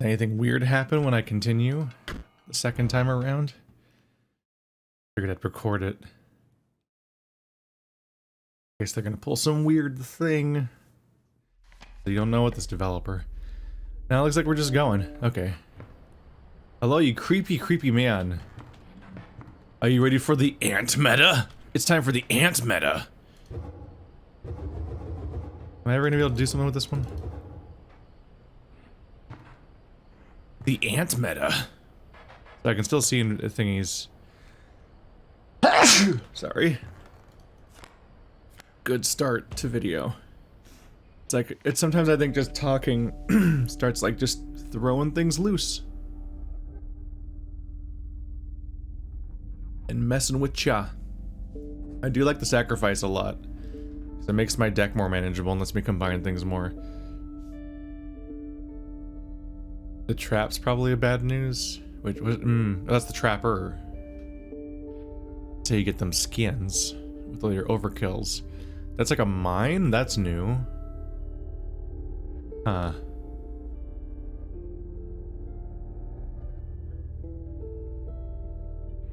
Anything weird happen when I continue the second time around? Figured I'd record it. Guess they're gonna pull some weird thing. You don't know what this developer. Now it looks like we're just going. Okay. Hello, you creepy, creepy man. Are you ready for the ant meta? It's time for the ant meta. Am I ever gonna be able to do something with this one? The ant meta. So I can still see thingies. Sorry. Good start to video. It's like, it's sometimes I think just talking starts like just throwing things loose. And messing with cha. I do like the sacrifice a lot. Because it makes my deck more manageable and lets me combine things more. The trap's probably a bad news. Which was that's the trapper. So you get them skins with all your overkills. That's like a mine? That's new. Huh.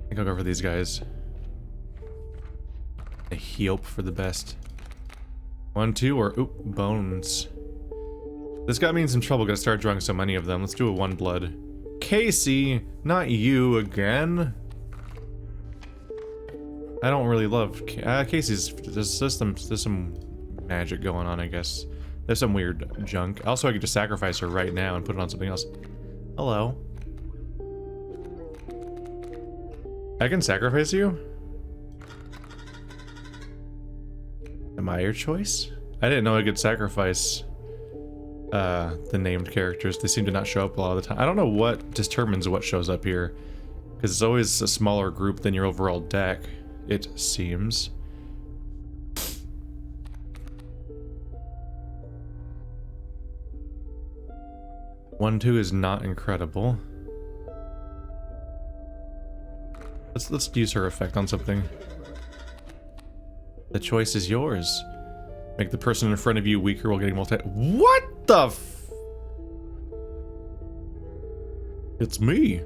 I think I'll go for these guys. I hope for the best. 1, 2, or oop, bones. This got me in some trouble, gotta start drawing so many of them. Let's do a 1 blood. Casey, not you again. I don't really love Casey's. There's some magic going on, I guess. There's some weird junk. Also, I could just sacrifice her right now and put it on something else. Hello. I can sacrifice you? Am I your choice? I didn't know I could sacrifice the named characters. They seem to not show up a lot of the time. I don't know what determines what shows up here, because it's always a smaller group than your overall deck, it seems. One, 2 is not incredible. Let's use her effect on something. The choice is yours. Make the person in front of you weaker while getting multi- What the f- It's me.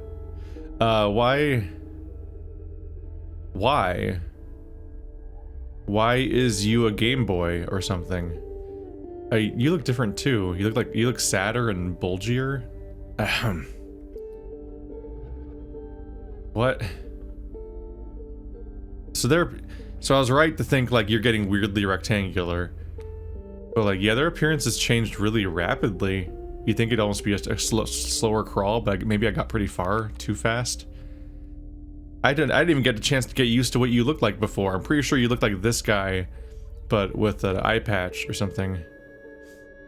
Why? Why is you a Game Boy or something? You look different too. You look sadder and bulgier. Ahem. What? So I was right to think like you're getting weirdly rectangular. But like, yeah, their appearance has changed really rapidly. You'd think it'd almost be just a slower crawl, but maybe I got pretty far too fast. I didn't even get a chance to get used to what you looked like before. I'm pretty sure you looked like this guy, but with an eye patch or something.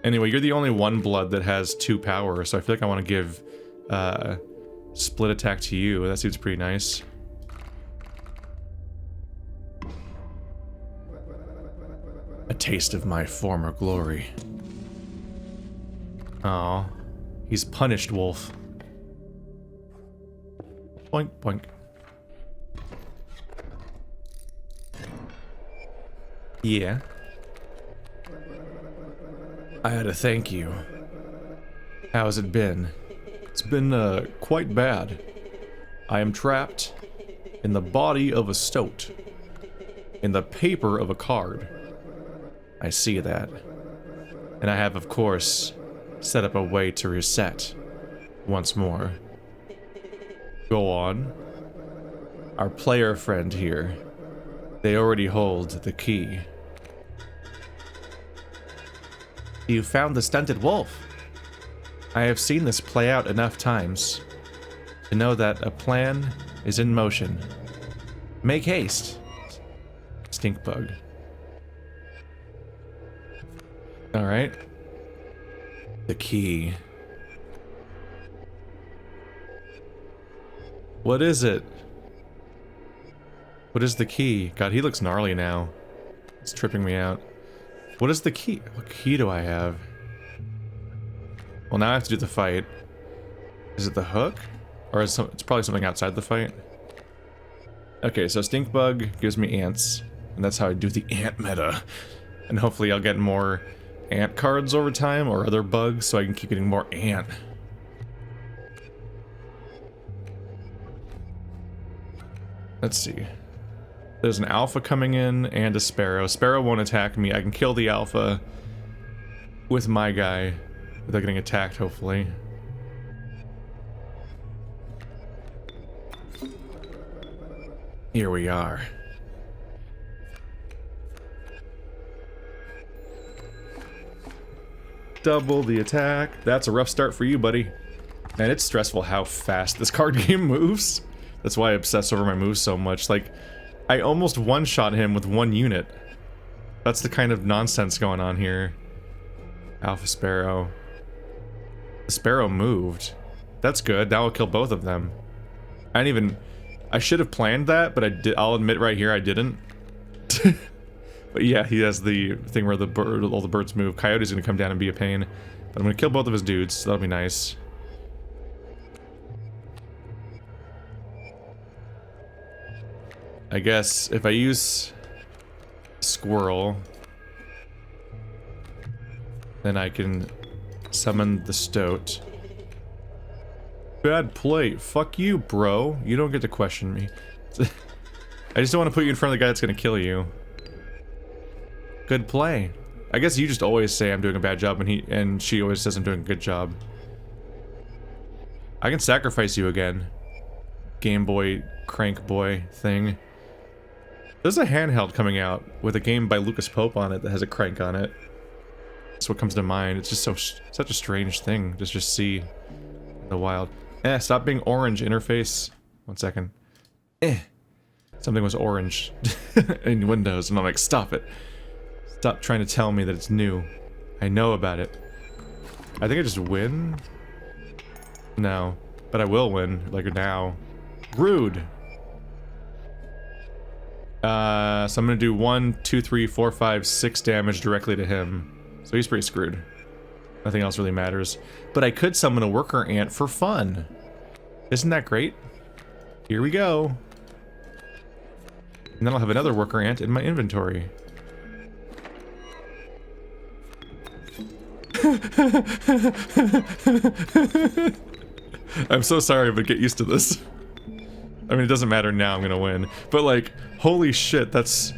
Anyway, you're the only 1 blood that has 2 power, so I feel like I want to give split attack to you. That seems pretty nice. A taste of my former glory. Aw, he's punished, wolf. Boink, boink. Yeah. I had to thank you. How's it been? It's been, quite bad. I am trapped in the body of a stoat. In the paper of a card. I see that. And I have, of course, set up a way to reset once more. Go on. Our player friend here. They already hold the key. You found the stunted wolf. I have seen this play out enough times to know that a plan is in motion. Make haste. Stink bug. Alright. The key. What is it? What is the key? God, he looks gnarly now. It's tripping me out. What is the key? What key do I have? Well, now I have to do the fight. Is it the hook? Or is it's probably something outside the fight? Okay, so stink bug gives me ants. And that's how I do the ant meta. And hopefully I'll get more ant cards over time, or other bugs, so I can keep getting more ant. Let's see. There's an alpha coming in and a sparrow. Sparrow won't attack me. I can kill the alpha with my guy without getting attacked, hopefully. Here we are. Double the attack. That's a rough start for you, buddy. Man, it's stressful how fast this card game moves. That's why I obsess over my moves so much. Like, I almost one-shot him with one unit. That's the kind of nonsense going on here. Alpha Sparrow. The Sparrow moved. That's good. Now I'll kill both of them. I didn't even... I should have planned that, but I'll admit right here I didn't. But yeah, he has the thing where all the birds move. Coyote's gonna come down and be a pain. But I'm gonna kill both of his dudes, so that'll be nice. I guess if I use Squirrel, then I can summon the Stoat. Bad play. Fuck you, bro. You don't get to question me. I just don't want to put you in front of the guy that's gonna kill you. Good play. I guess you just always say I'm doing a bad job, and she always says I'm doing a good job. I can sacrifice you again. Game Boy, Crank Boy thing. There's a handheld coming out with a game by Lucas Pope on it that has a crank on it. That's what comes to mind. It's just such a strange thing to just see in the wild. Stop being orange, interface. 1 second. Something was orange in Windows, and I'm like, stop it. Stop trying to tell me that it's new. I know about it. I think I just win? No. But I will win, like now. Rude! So I'm gonna do 1, 2, 3, 4, 5, 6 damage directly to him. So he's pretty screwed. Nothing else really matters. But I could summon a worker ant for fun. Isn't that great? Here we go. And then I'll have another worker ant in my inventory. I'm so sorry, but get used to this. I mean, it doesn't matter now, I'm gonna win. But like, holy shit, this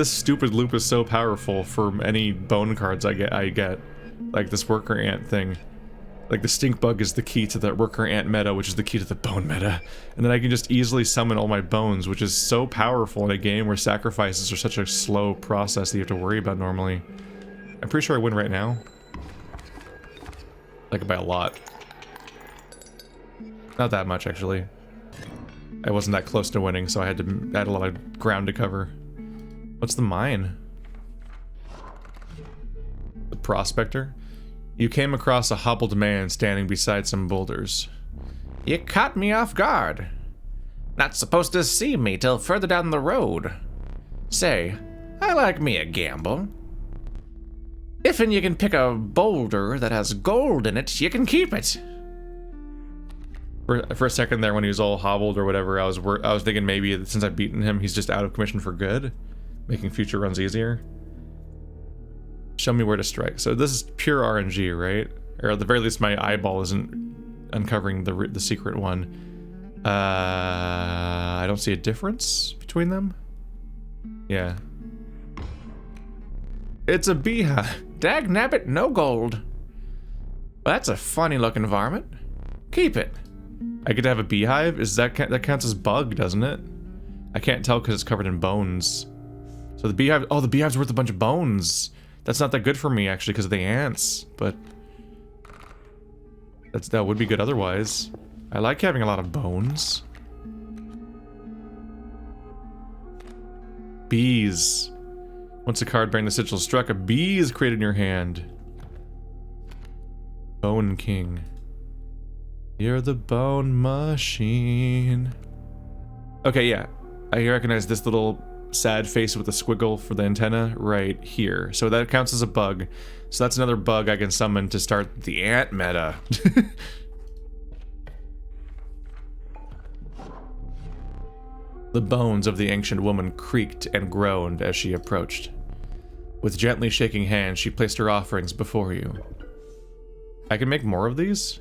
stupid loop is so powerful for any bone cards I get. Like this worker ant thing. Like the stink bug is the key to the worker ant meta, which is the key to the bone meta. And then I can just easily summon all my bones, which is so powerful in a game where sacrifices are such a slow process that you have to worry about normally. I'm pretty sure I win right now. Like by a lot. Not that much, actually. I wasn't that close to winning, so I had to add a lot of ground to cover. What's the mine? The Prospector? You came across a hobbled man standing beside some boulders. You caught me off guard. Not supposed to see me till further down the road. Say, I like me a gamble. If'n you can pick a boulder that has gold in it, you can keep it. For a second there, when he was all hobbled or whatever, I was thinking maybe since I've beaten him, he's just out of commission for good, making future runs easier. Show me where to strike. So this is pure RNG, right? Or at the very least, my eyeball isn't uncovering the secret one. I don't see a difference between them. Yeah. It's a beehive. Dag nabbit, no gold. Well, that's a funny looking varmint. Keep it. I get to have a beehive? That counts as bug, doesn't it? I can't tell because it's covered in bones. So the beehive, oh, the beehive's worth a bunch of bones. That's not that good for me actually because of the ants, but that would be good otherwise. I like having a lot of bones. Bees. Once a card bearing the sigil struck, a bee is created in your hand. Bone King. You're the bone machine. Okay, yeah. I recognize this little sad face with a squiggle for the antenna right here. So that counts as a bug. So that's another bug I can summon to start the ant meta. The bones of the ancient woman creaked and groaned as she approached. With gently shaking hands, she placed her offerings before you. I can make more of these?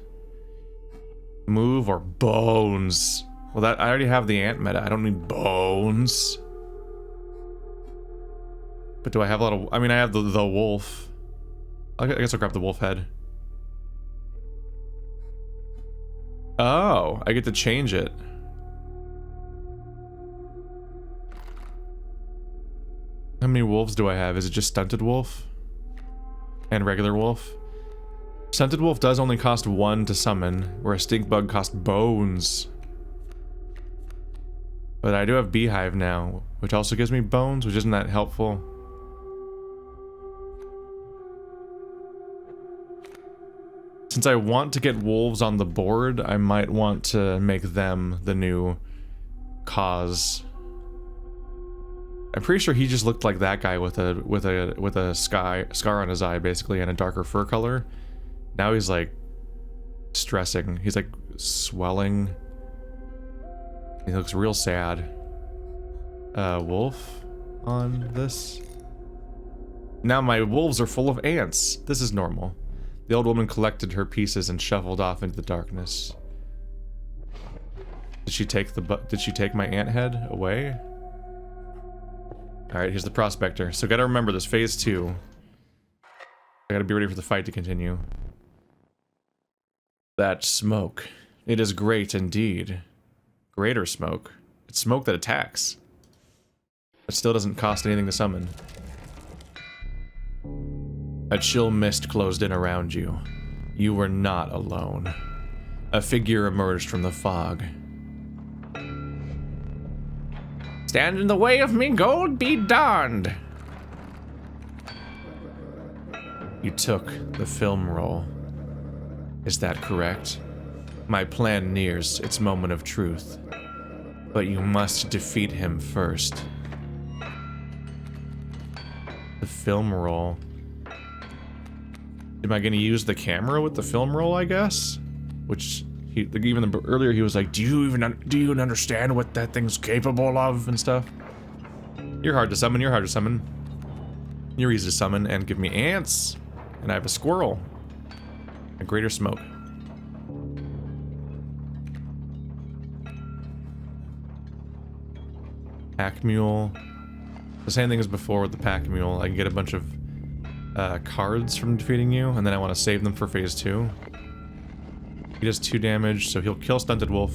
Move or bones. Well, that I already have the ant meta. I don't need bones. But do I have a lot of... I mean, I have the wolf. I guess I'll grab the wolf head. Oh, I get to change it. How many wolves do I have? Is it just stunted wolf? And regular wolf? Stunted wolf does only cost 1 to summon, where a stink bug costs bones. But I do have beehive now, which also gives me bones, which isn't that helpful. Since I want to get wolves on the board, I might want to make them the new cause. I'm pretty sure he just looked like that guy with a scar on his eye, basically, and a darker fur color. Now he's like stressing. He's like swelling. He looks real sad. Wolf on this. Now my wolves are full of ants. This is normal. The old woman collected her pieces and shuffled off into the darkness. Did she take my ant head away? Alright, here's the Prospector. So gotta remember this, phase 2. I gotta be ready for the fight to continue. That smoke. It is great indeed. Greater smoke. It's smoke that attacks. It still doesn't cost anything to summon. A chill mist closed in around you. You were not alone. A figure emerged from the fog. Stand in the way of me, gold be darned! You took the film roll. Is that correct? My plan nears its moment of truth. But you must defeat him first. The film roll. Am I gonna use the camera with the film roll, I guess? Which, earlier he was like, do you even understand what that thing's capable of and stuff? You're hard to summon, you're hard to summon. You're easy to summon and give me ants. And I have a squirrel. A greater smoke. Pack mule. The same thing as before with the pack mule. I can get a bunch of cards from defeating you, and then I want to save them for phase 2. He does 2 damage, so he'll kill Stunted Wolf.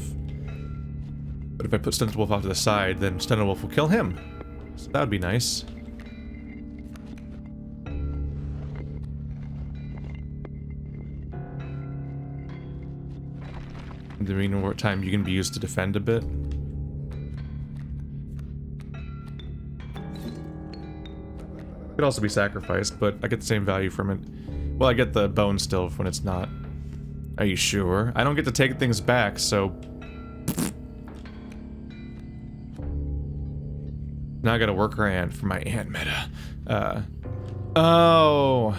But if I put Stunted Wolf off to the side, then Stunted Wolf will kill him. So that would be nice. Do we know what time you can be used to defend a bit? Could also be sacrificed, but I get the same value from it. Well, I get the bone still when it's not. Are you sure? I don't get to take things back, so... Now I gotta work her ant for my ant meta. Oh...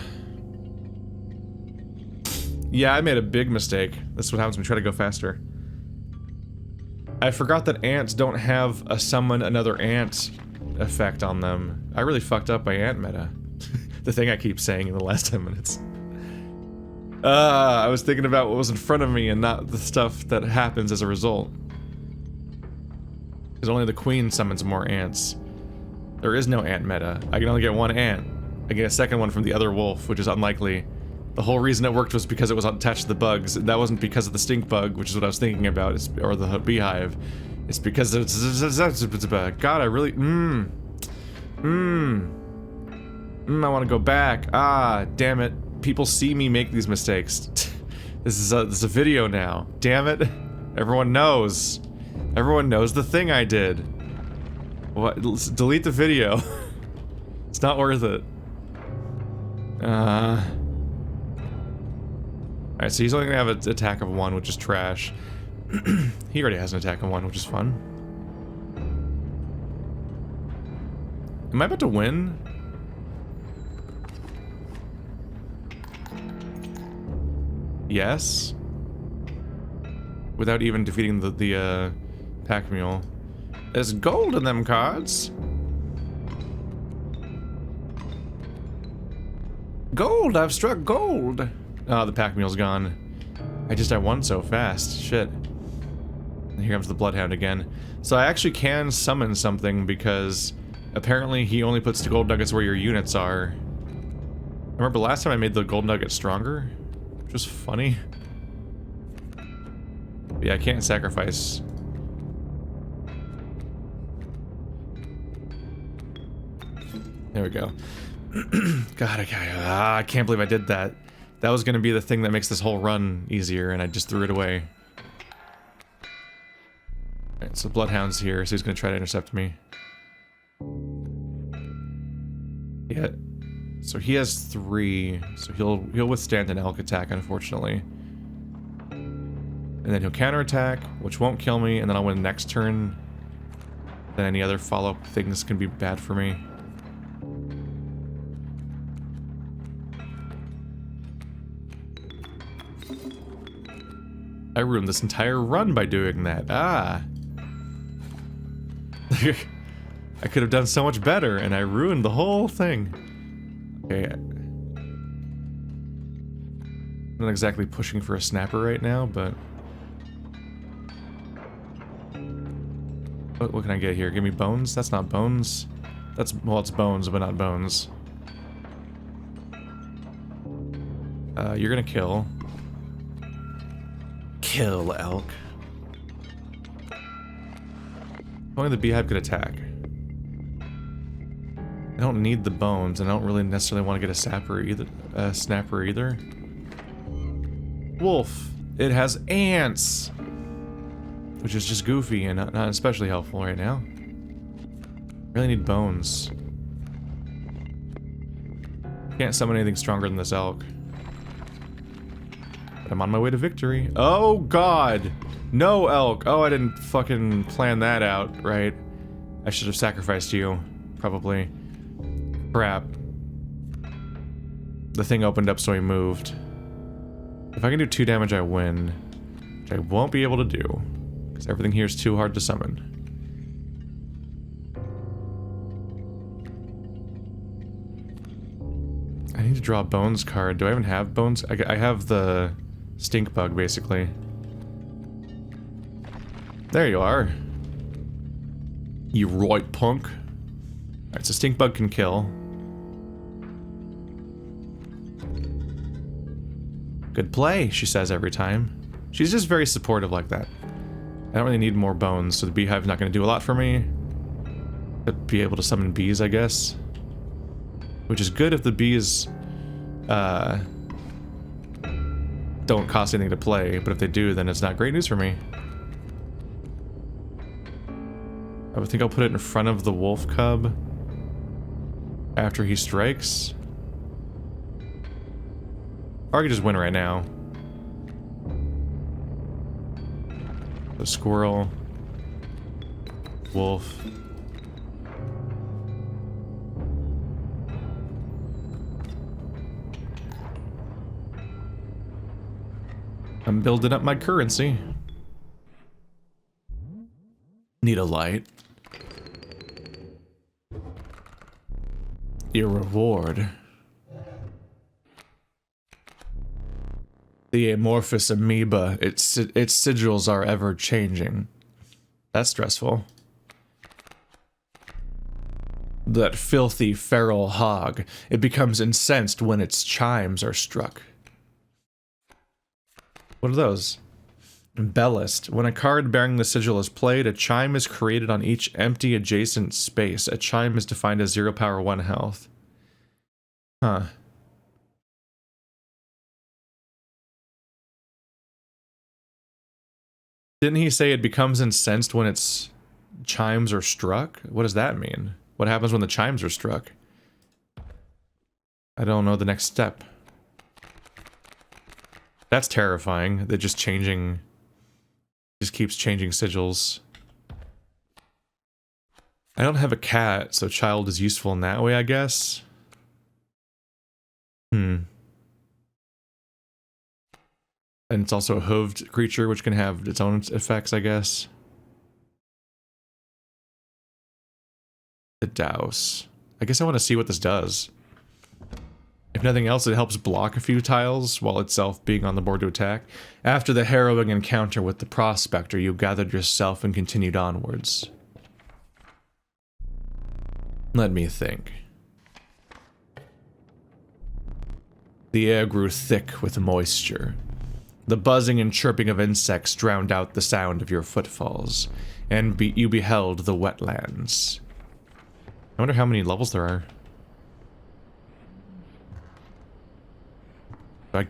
Yeah, I made a big mistake. That's what happens when we try to go faster. I forgot that ants don't have a summon another ant effect on them. I really fucked up my ant meta. The thing I keep saying in the last 10 minutes. I was thinking about what was in front of me and not the stuff that happens as a result. Because only the queen summons more ants. There is no ant meta. I can only get 1 ant. I get a second one from the other wolf, which is unlikely. The whole reason it worked was because it was attached to the bugs. That wasn't because of the stink bug, which is what I was thinking about, or the beehive. It's because it's God, I really... I want to go back. Ah, damn it. People see me make these mistakes. This is a video now. Damn it. Everyone knows. Everyone knows the thing I did. What? Delete the video. It's not worth it. Alright, so he's only gonna have an attack of 1, which is trash. He already has an attack of 1, which is fun. Am I about to win? Yes. Without even defeating the pack mule. There's gold in them cards. Gold! I've struck gold! Oh, the pack mule's gone. I won so fast. Shit. Here comes the Bloodhound again. So I actually can summon something because apparently he only puts the gold nuggets where your units are. I remember last time I made the gold nugget stronger, which was funny. But yeah, I can't sacrifice. There we go. God, I can't believe I did that. That was gonna be the thing that makes this whole run easier, and I just threw it away. Alright, so Bloodhound's here, so he's gonna try to intercept me. Yeah. So he has 3, so he'll withstand an elk attack, unfortunately. And then he'll counterattack, which won't kill me, and then I'll win next turn. Then any other follow-up things can be bad for me. I ruined this entire run by doing that. Ah. I could have done so much better, and I ruined the whole thing. Okay. I'm not exactly pushing for a snapper right now, but... What can I get here? Give me bones? That's not bones. That's... Well, it's bones, but not bones. You're gonna kill. Kill, elk. Only the beehive could attack. I don't need the bones, and I don't really necessarily want to get a snapper either. Wolf. It has ants, which is just goofy and not especially helpful right now. Really need bones. Can't summon anything stronger than this elk. But I'm on my way to victory. Oh God! No elk! Oh, I didn't fucking plan that out, right? I should have sacrificed you, probably. Crap. The thing opened up, so he moved. If I can do 2 damage, I win. Which I won't be able to do, because everything here is too hard to summon. I need to draw a bones card. Do I even have bones? I have the stink bug, basically. There you are. You right punk. Alright, so stink bug can kill. Good play, she says every time. She's just very supportive like that. I don't really need more bones, so the beehive's not going to do a lot for me. To be able to summon bees, I guess. Which is good if the bees don't cost anything to play, but if they do, then it's not great news for me. I would think I'll put it in front of the wolf cub after he strikes. Or I could just win right now. The squirrel. Wolf. I'm building up my currency. Need a light. Your reward. The Amorphous Amoeba. Its sigils are ever changing. That's stressful. That filthy feral hog. It becomes incensed when its chimes are struck. What are those? Embellist. When a card bearing the sigil is played, a chime is created on each empty adjacent space. A chime is defined as 0 power 1 health. Huh. Didn't he say it becomes incensed when its chimes are struck? What does that mean? What happens when the chimes are struck? I don't know the next step. That's terrifying. They're just changing... Just keeps changing sigils. I don't have a cat, so child is useful in that way, I guess. And it's also a hooved creature, which can have its own effects, I guess. The douse. I guess I want to see what this does. If nothing else, it helps block a few tiles while itself being on the board to attack. After the harrowing encounter with the Prospector, you gathered yourself and continued onwards. Let me think. The air grew thick with moisture. The buzzing and chirping of insects drowned out the sound of your footfalls, and you beheld the wetlands. I wonder how many levels there are. I'm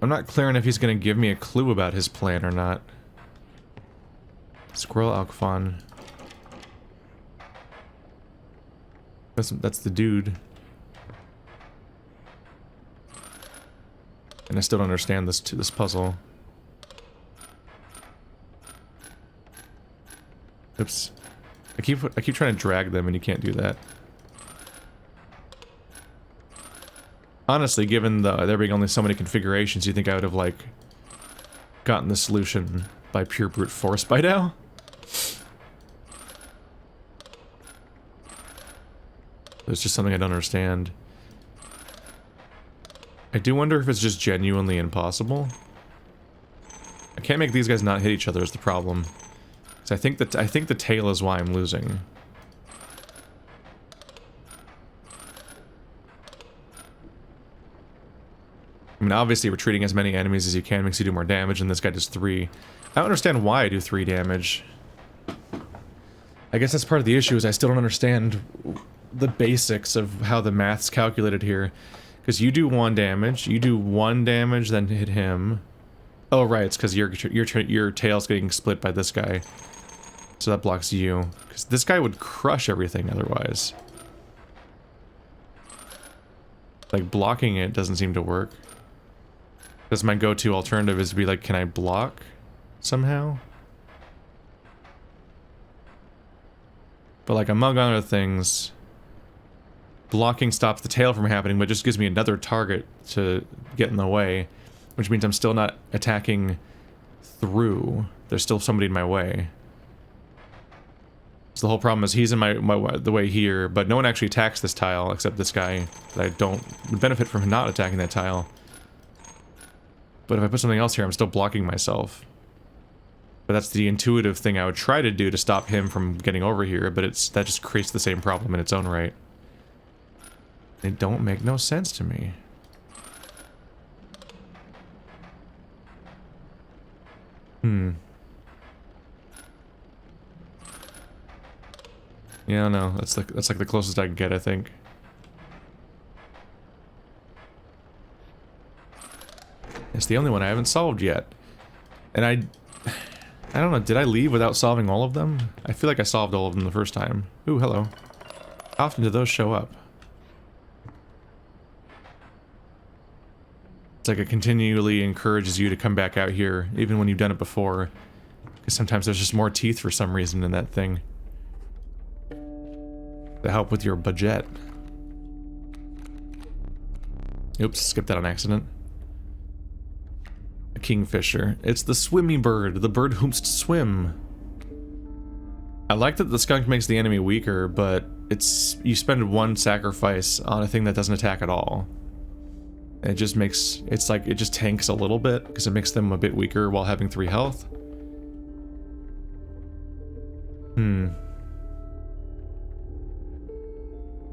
not clear on if he's gonna give me a clue about his plan or not. Squirrel Fun. That's the dude. And I still don't understand this puzzle. Oops. I keep trying to drag them and you can't do that. Honestly, given there being only so many configurations, you think I would have, like, gotten the solution by pure brute force by now? It's just something I don't understand. I do wonder if it's just genuinely impossible. I can't make these guys not hit each other is the problem. So I think the tail is why I'm losing. I mean, obviously retreating as many enemies as you can makes you do more damage, and this guy does 3. I don't understand why I do 3 damage. I guess that's part of the issue, is I still don't understand the basics of how the math's calculated here. Because you do 1 damage, you do 1 damage, then hit him. Oh, right, it's because your tail's getting split by this guy. So that blocks you. Because this guy would crush everything otherwise. Like, blocking it doesn't seem to work. Because my go-to alternative is to be like, can I block somehow? But like, among other things, blocking stops the tail from happening, but just gives me another target to get in the way, which means I'm still not attacking through. There's still somebody in my way. So the whole problem is he's in the way here, but no one actually attacks this tile except this guy. That I don't benefit from not attacking that tile. But if I put something else here, I'm still blocking myself. But that's the intuitive thing I would try to do to stop him from getting over here, but that just creates the same problem in its own right. They don't make no sense to me. Yeah, no, that's like the closest I can get, I think. It's the only one I haven't solved yet. And I don't know, did I leave without solving all of them? I feel like I solved all of them the first time. Ooh, hello. How often do those show up? It's like it continually encourages you to come back out here, even when you've done it before. Because sometimes there's just more teeth for some reason in that thing. To help with your budget. Oops, skipped that on accident. A kingfisher. It's the swimmy bird, the bird who must swim. I like that the skunk makes the enemy weaker, but you spend 1 sacrifice on a thing that doesn't attack at all. It just makes, it's like, it just tanks a little bit, because it makes them a bit weaker while having 3 health.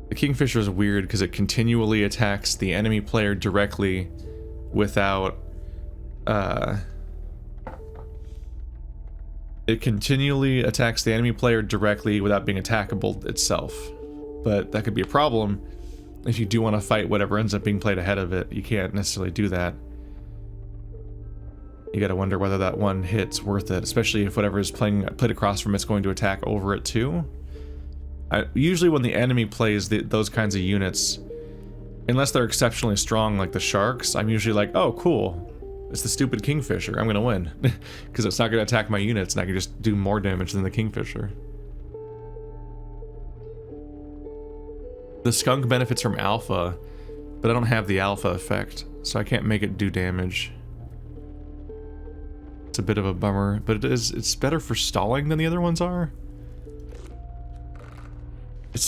The kingfisher is weird because it continually attacks the enemy player directly without, it continually attacks the enemy player directly without being attackable itself. But that could be a problem if you do want to fight whatever ends up being played ahead of it. You can't necessarily do that. You gotta wonder whether that one hit's worth it, especially if whatever is played across from it's going to attack over it too. Usually when the enemy plays those kinds of units, unless they're exceptionally strong like the sharks, I'm usually like, oh cool, it's the stupid kingfisher, I'm gonna win. Because it's not gonna attack my units and I can just do more damage than the kingfisher. The skunk benefits from alpha, but I don't have the alpha effect, so I can't make it do damage. It's a bit of a bummer, but it's better for stalling than the other ones are.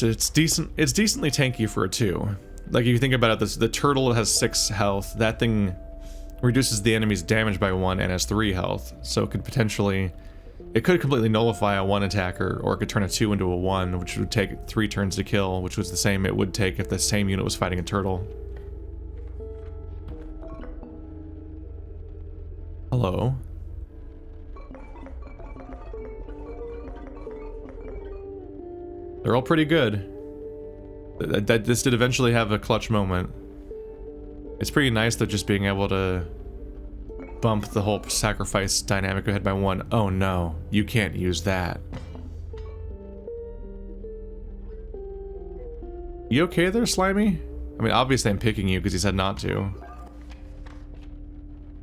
It's decent. It's decently tanky for a 2. Like, if you think about it, the turtle has 6 health. That thing reduces the enemy's damage by 1 and has 3 health. So it could potentially... It could completely nullify a 1 attacker, or it could turn a 2 into a 1, which would take 3 turns to kill, which was the same it would take if the same unit was fighting a turtle. Hello. They're all pretty good. This did eventually have a clutch moment. It's pretty nice though, just being able to bump the whole sacrifice dynamic ahead by 1. Oh no, you can't use that. You okay there, Slimy? I mean, obviously I'm picking you because he said not to.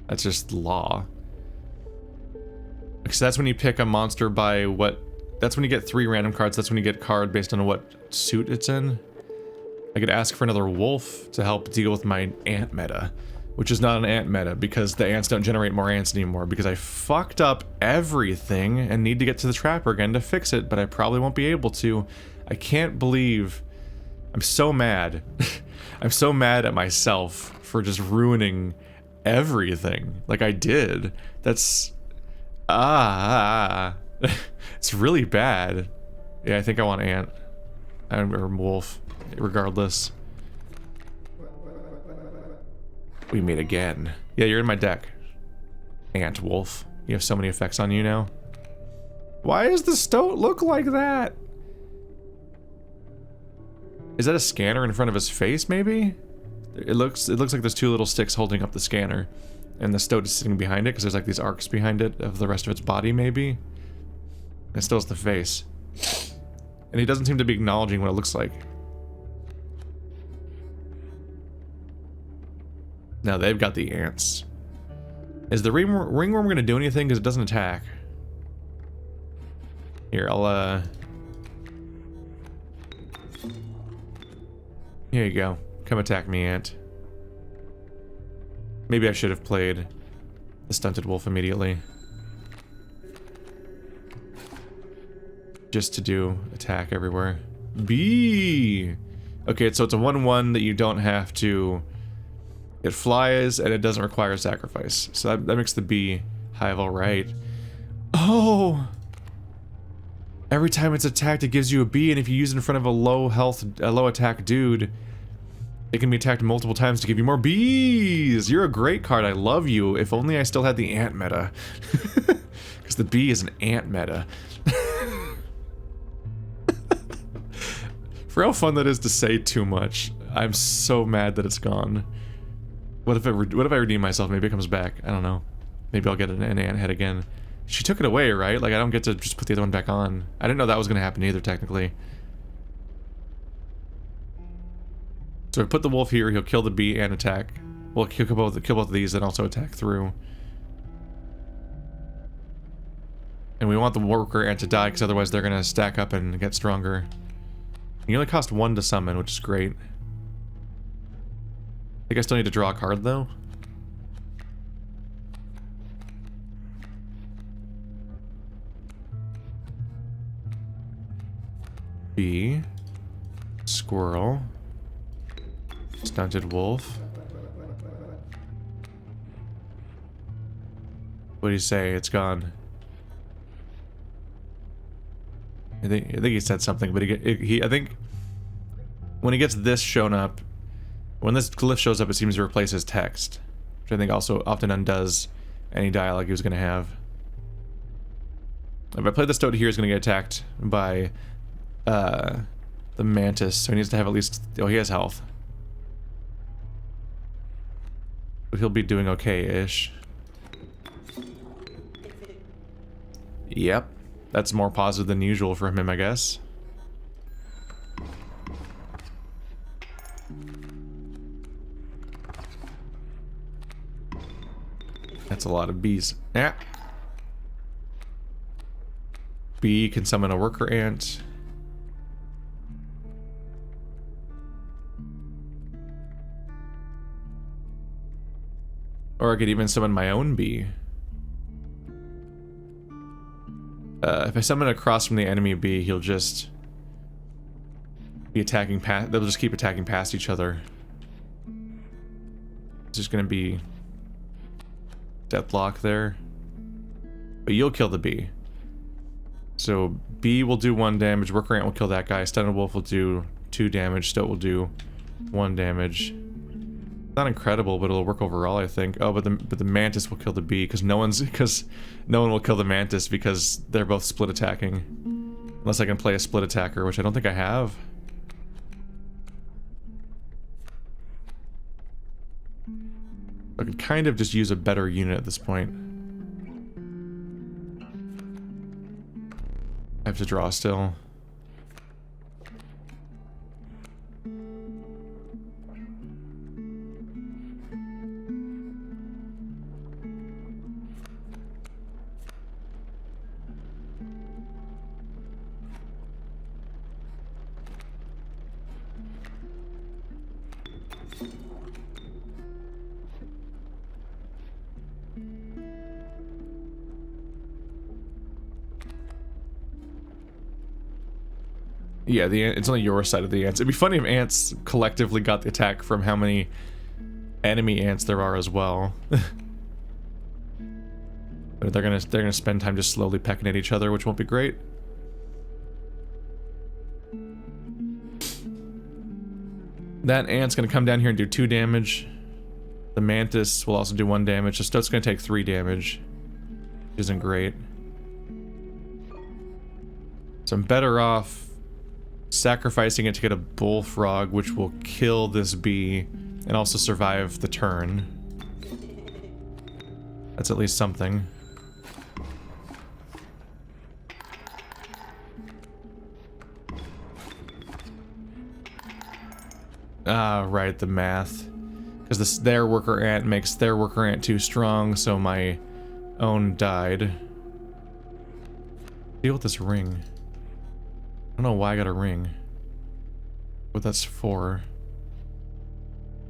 That's just law. Because that's when you pick a monster by what... That's when you get 3 random cards. That's when you get card based on what suit it's in. I could ask for another wolf to help deal with my ant meta, which is not an ant meta because the ants don't generate more ants anymore because I fucked up everything and need to get to the trapper again to fix it, but I probably won't be able to. I can't believe... I'm so mad. I'm so mad at myself for just ruining everything like I did. That's... It's really bad. Yeah, I think I want ant. Or wolf. Regardless. We meet again. Yeah, you're in my deck. Ant wolf. You have so many effects on you now. Why does the stoat look like that? Is that a scanner in front of his face, maybe? It looks like there's 2 little sticks holding up the scanner. And the stoat is sitting behind it, because there's like these arcs behind it of the rest of its body, maybe? It still has the face. And he doesn't seem to be acknowledging what it looks like. Now they've got the ants. Is the ringworm gonna do anything because it doesn't attack? Here, I'll here you go. Come attack me, ant. Maybe I should have played the stunted wolf immediately. Just to do attack everywhere. B. Okay, so it's a 1/1 that you don't have to... It flies, and it doesn't require a sacrifice. So that makes the B hive alright. Oh! Every time it's attacked, it gives you a B, and if you use it in front of a low attack dude, it can be attacked multiple times to give you more Bs! You're a great card, I love you. If only I still had the ant meta. Because the B is an ant meta. For how fun that is to say too much, I'm so mad that it's gone. What if I redeem myself? Maybe it comes back. I don't know. Maybe I'll get an ant head again. She took it away, right? Like, I don't get to just put the other one back on. I didn't know that was going to happen either, technically. So I put the wolf here, he'll kill the bee and attack. Well, he'll kill both of these and also attack through. And we want the worker ant to die, because otherwise they're going to stack up and get stronger. You only cost 1 to summon, which is great. I think I still need to draw a card, though. B. Squirrel. Stunted wolf. What do you say? It's gone. I think he said something, but I think when he gets this shown up, when this glyph shows up, it seems to replace his text, which I think also often undoes any dialogue he was going to have. If I play the stoat here, he's going to get attacked by the mantis, so he needs to have at least... Oh, he has health. But he'll be doing okay-ish. Yep. That's more positive than usual for him, I guess. That's a lot of bees. Yeah. Bee can summon a worker ant. Or I could even summon my own bee. If I summon across from the enemy bee, he'll just be attacking past. They'll just keep attacking past each other. It's just gonna be deathlock there. But you'll kill the bee. So bee will do 1 damage. Worker ant will kill that guy. Stunned wolf will do 2 damage. Stoat will do 1 damage. Not incredible, but it'll work overall, I think. Oh, but the mantis will kill the bee because no one will kill the mantis because they're both split attacking. Unless I can play a split attacker, which I don't think I have. I could kind of just use a better unit at this point. I have to draw still. Yeah, it's only your side of the ants. It'd be funny if ants collectively got the attack from how many enemy ants there are as well. But they're gonna spend time just slowly pecking at each other, which won't be great. That ant's gonna come down here and do 2 damage. The mantis will also do 1 damage. The stoat's gonna take 3 damage, which isn't great. So I'm better off sacrificing it to get a bullfrog, which will kill this bee and also survive the turn. That's at least something. Ah, right, the math. Because their worker ant makes their worker ant too strong, so my own died. Deal with this ring. I don't know why I got a ring. What that's for.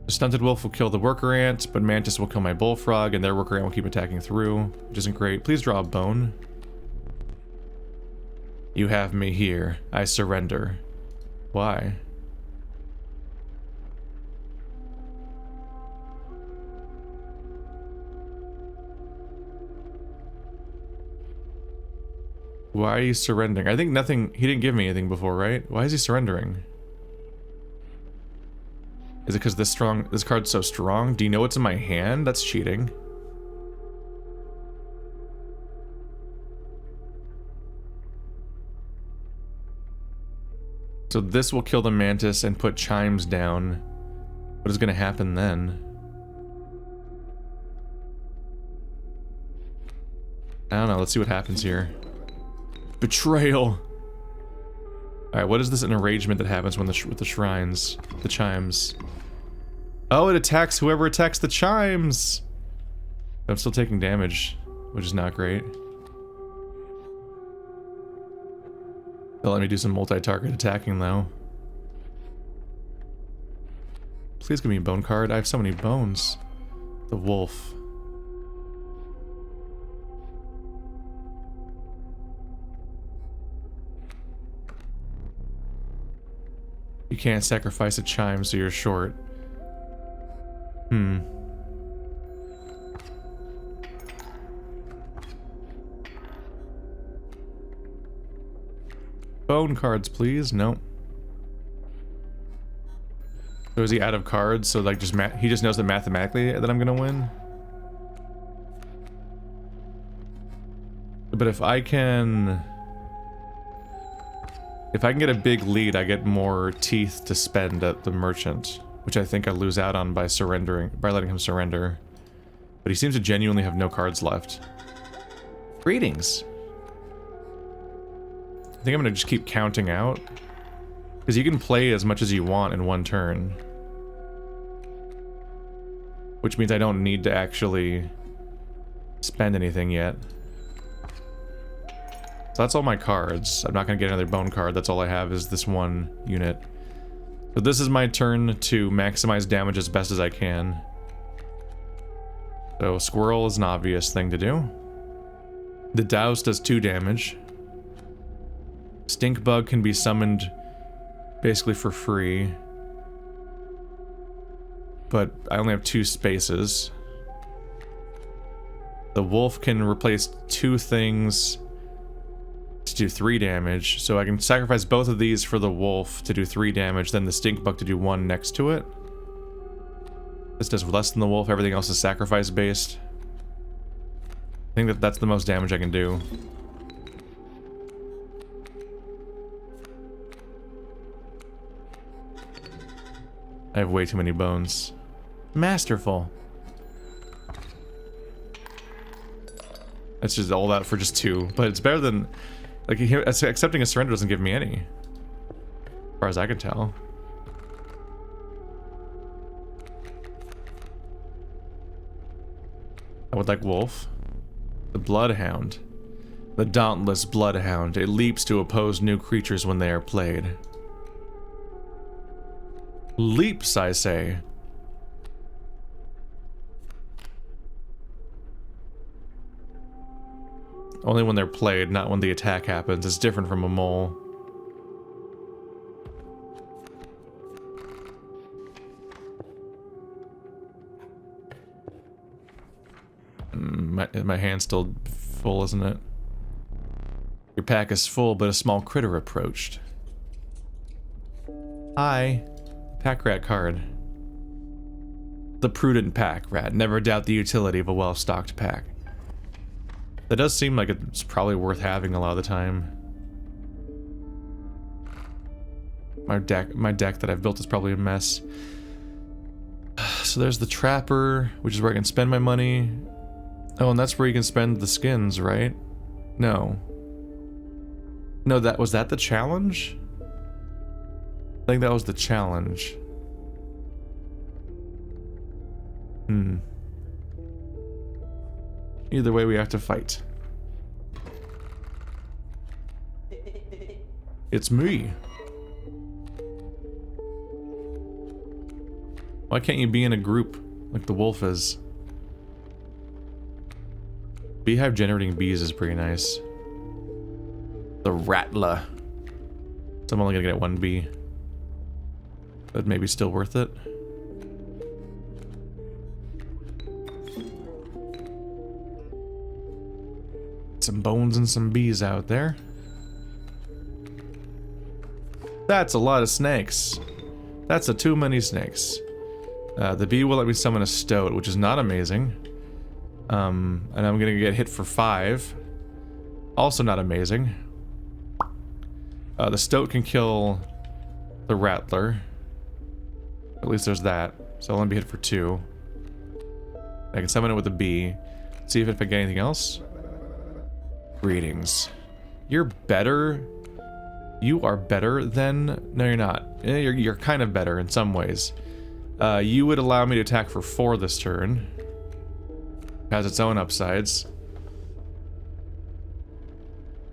The stunted wolf will kill the worker ant, but mantis will kill my bullfrog, and their worker ant will keep attacking through, which isn't great. Please draw a bone. You have me here. I surrender. Why? Why are you surrendering? I think nothing... He didn't give me anything before, right? Why is he surrendering? Is it because this card's so strong? Do you know what's in my hand? That's cheating. So this will kill the mantis and put chimes down. What is going to happen then? I don't know. Let's see what happens here. Betrayal! Alright, what is this enragement that happens when with the shrines? The chimes. Oh, it attacks whoever attacks the chimes! I'm still taking damage, which is not great. They'll let me do some multi-target attacking, though. Please give me a bone card. I have so many bones. The wolf. You can't sacrifice a chime, so you're short. Bone cards, please. No. So is he out of cards? So like he just knows that mathematically that I'm gonna win? But if I can get a big lead, I get more teeth to spend at the merchant, which I think I lose out on by letting him surrender. But he seems to genuinely have no cards left. Greetings. I think I'm gonna just keep counting out, because you can play as much as you want in one turn, which means I don't need to actually spend anything yet. So that's all my cards. I'm not gonna get another bone card. That's all I have is this one unit. So this is my turn to maximize damage as best as I can. So squirrel is an obvious thing to do. The douse does 2 damage. Stink bug can be summoned basically for free. But I only have 2 spaces. The wolf can replace 2 things to do 3 damage, so I can sacrifice both of these for the wolf to do 3 damage, then the stink bug to do 1 next to it. This does less than the wolf, everything else is sacrifice based. I think that that's the most damage I can do. I have way too many bones. Masterful. That's just all that for just 2, but it's better than, like, accepting a surrender doesn't give me any, as far as I can tell. I would like wolf. The Bloodhound. The dauntless Bloodhound. It leaps to oppose new creatures when they are played. Leaps, I say. Only when they're played, not when the attack happens. It's different from a mole. My hand's still full, isn't it? Your pack is full, but a small critter approached. Hi. Pack rat card. The prudent pack rat. Never doubt the utility of a well-stocked pack. That does seem like it's probably worth having a lot of the time. My deck that I've built is probably a mess. So there's the trapper, which is where I can spend my money. Oh, and that's where you can spend the skins, right? No. No, was that the challenge? I think that was the challenge. Either way, we have to fight. It's me. Why can't you be in a group like the wolf is? Beehive generating bees is pretty nice. The rattler. So I'm only gonna get 1 bee. But maybe still worth it. Some bones and some bees out there. That's a lot of snakes. That's too many snakes. The bee will let me summon a stoat, which is not amazing. And I'm gonna get hit for 5. Also not amazing. The stoat can kill the rattler. At least there's that. So I'll only be hit for 2. I can summon it with a bee. See if I get anything else. Greetings. You're better. You are better than... No, you're not. You're kind of better in some ways. You would allow me to attack for 4 this turn. Has its own upsides.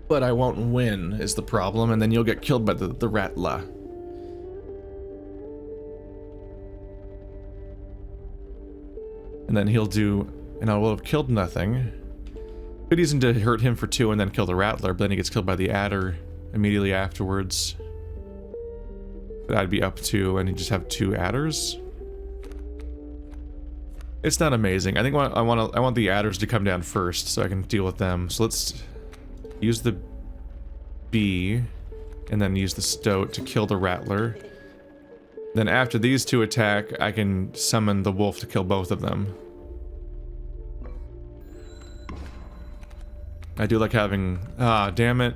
But I won't win, is the problem, and then you'll get killed by the rattler. And then he'll do... And I will have killed nothing. Could use him to hurt him for 2 and then kill the rattler, but then he gets killed by the adder immediately afterwards. That'd be up 2, and you just have 2 adders. It's not amazing. I think I want the adders to come down first so I can deal with them. So let's use the bee and then use the stoat to kill the rattler. Then after these 2 attack, I can summon the wolf to kill both of them. I do like having... Ah, damn it.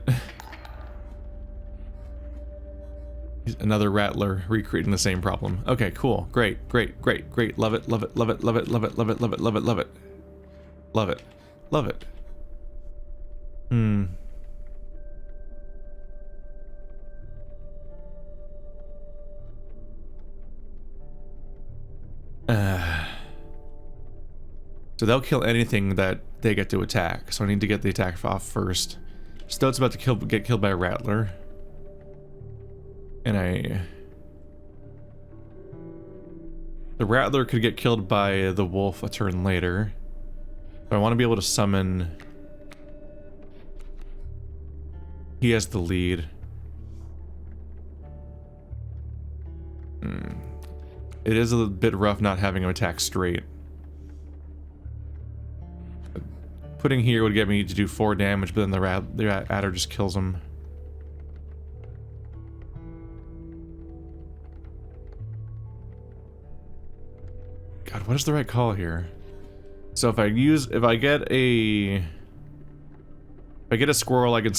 Another rattler recreating the same problem. Okay, cool. Great, great, great, great. Love it, love it, love it, love it, love it, love it, love it, love it, love it. Love it. Love it. So they'll kill anything that they get to attack. So I need to get the attack off first. Stoat's about to get killed by a rattler. And the rattler could get killed by the wolf a turn later. But I want to be able to summon... He has the lead. It is a bit rough not having him attack straight. Putting here would get me to do 4 damage, but then the adder just kills him. God, what is the right call here? So if I get a squirrel, I can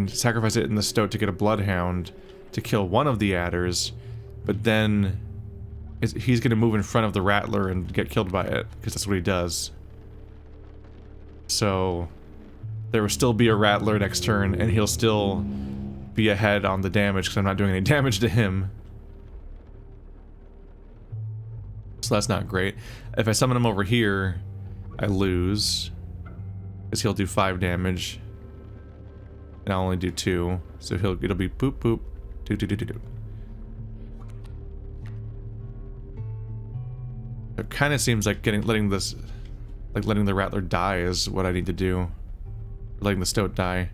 sacrifice it in the stoat to get a bloodhound to kill one of the adders, but then he's gonna move in front of the rattler and get killed by it, because that's what he does. So there will still be a rattler next turn, and he'll still be ahead on the damage, because I'm not doing any damage to him. So that's not great. If I summon him over here, I lose, because he'll do 5 damage, and I'll only do 2. So it'll be boop boop, 2 2 2 2 2. It kind of seems like letting the rattler die is what I need to do. Letting the stoat die.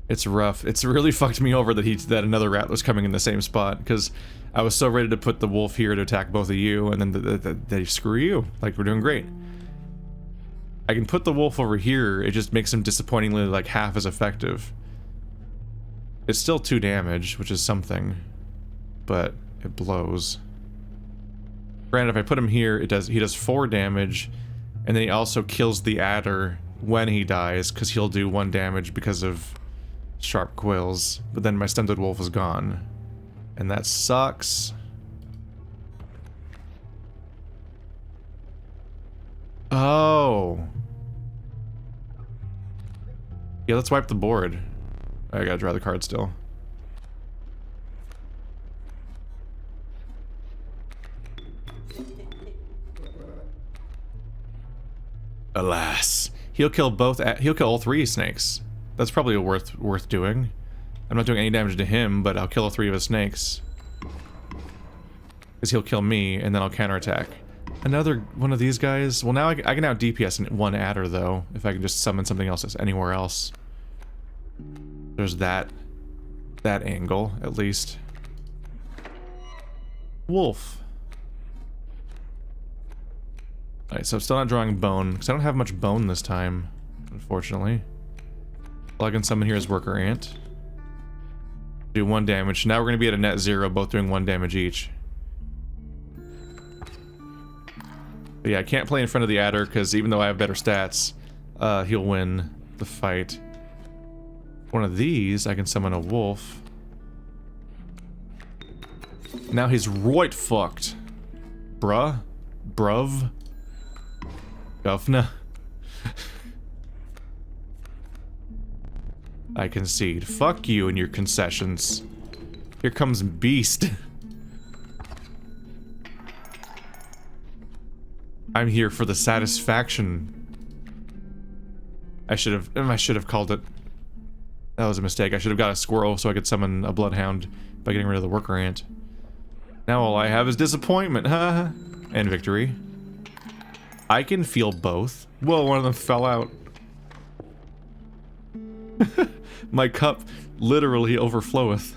It's rough. It's really fucked me over that another rattler's coming in the same spot, because I was so ready to put the wolf here to attack both of you, and then they screw you. Like, we're doing great. I can put the wolf over here, it just makes him disappointingly like half as effective. It's still 2 damage, which is something, but it blows. Granted, if I put him here, he does 4 damage, and then he also kills the adder when he dies, because he'll do 1 damage because of sharp quills, but then my stunted wolf is gone, and that sucks. Oh. Yeah, let's wipe the board. I gotta draw the card still. Alas. He'll kill all 3 snakes. That's probably worth doing. I'm not doing any damage to him, but I'll kill all 3 of his snakes. Because he'll kill me, and then I'll counterattack. Another one of these guys. Well, now I can now DPS in 1 adder, though, if I can just summon something else that's anywhere else. There's that angle, at least. Wolf. Alright, so I'm still not drawing bone, because I don't have much bone this time, unfortunately. All I can summon here is Worker Ant. Do 1 damage. Now we're going to be at a net 0, both doing 1 damage each. But yeah, I can't play in front of the adder, because even though I have better stats, he'll win the fight. One of these, I can summon a wolf. Now he's right fucked. Bruh? Bruv? Govna? I concede. Fuck you and your concessions. Here comes Beast. I'm here for the satisfaction. I should have called it. That was a mistake. I should have got a squirrel so I could summon a bloodhound by getting rid of the worker ant. Now all I have is disappointment, haha. And victory. I can feel both. Whoa, one of them fell out. My cup literally overfloweth.